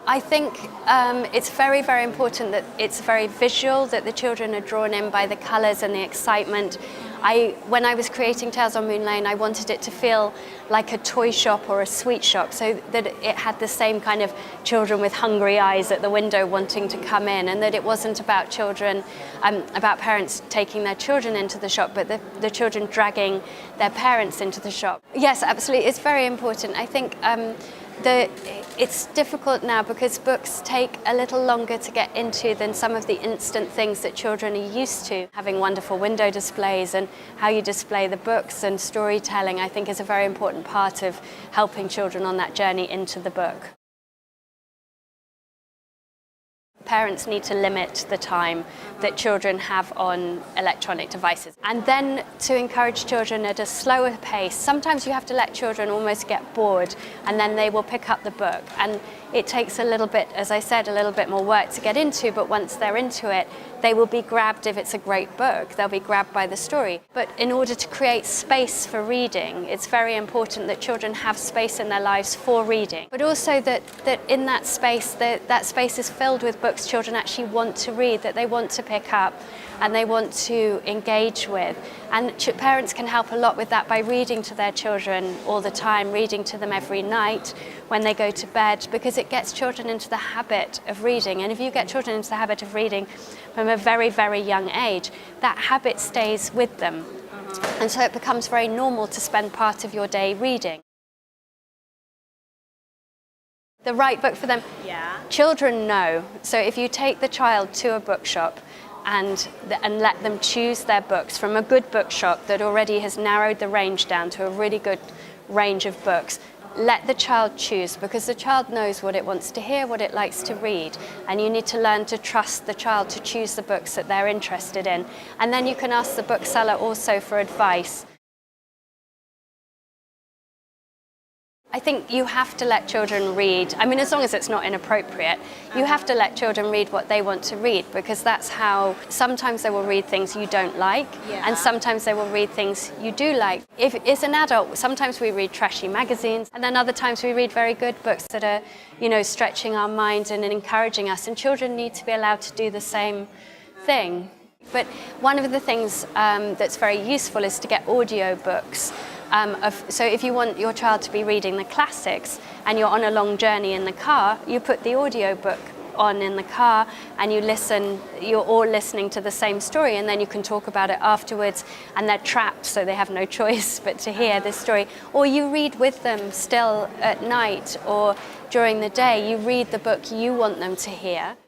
I think it's very, very important that it's very visual, that the children are drawn in by the colours and the excitement. When I was creating Tales on Moon Lane, I wanted it to feel like a toy shop or a sweet shop, so that it had the same kind of children with hungry eyes at the window wanting to come in, and that it wasn't about children, about parents taking their children into the shop, but the children dragging their parents into the shop. Yes, absolutely, it's very important. I think it's difficult now because books take a little longer to get into than some of the instant things that children are used to. Having wonderful window displays and how you display the books and storytelling, I think, is a very important part of helping children on that journey into the book. Parents need to limit the time that children have on electronic devices. And then to encourage children at a slower pace, sometimes you have to let children almost get bored and then they will pick up the book. And it takes a little bit, as I said, a little bit more work to get into, but once they're into it, they will be grabbed if it's a great book. They'll be grabbed by the story. But in order to create space for reading, it's very important that children have space in their lives for reading. But also that in that space, that space is filled with books children actually want to read, that they want to pick up and they want to engage with. And parents can help a lot with that by reading to their children all the time, reading to them every night when they go to bed, because it gets children into the habit of reading. And if you get children into the habit of reading from a very, very young age, that habit stays with them. And so it becomes very normal to spend part of your day reading. The right book for them? Yeah. Children know. So if you take the child to a bookshop and let them choose their books from a good bookshop that already has narrowed the range down to a really good range of books, let the child choose, because the child knows what it wants to hear, what it likes to read, and you need to learn to trust the child to choose the books that they're interested in. And then you can ask the bookseller also for advice. I think you have to let children read. I mean, as long as it's not inappropriate, you have to let children read what they want to read, because that's how sometimes they will read things you don't like, and sometimes they will read things you do like. If it's an adult, sometimes we read trashy magazines, and then other times we read very good books that are, stretching our minds and encouraging us, and children need to be allowed to do the same thing. But one of the things that's very useful is to get audio books. So if you want your child to be reading the classics and you're on a long journey in the car, you put the audio book on in the car and you listen, you're all listening to the same story, and then you can talk about it afterwards, and they're trapped, so they have no choice but to hear this story. Or you read with them still at night or during the day, you read the book you want them to hear.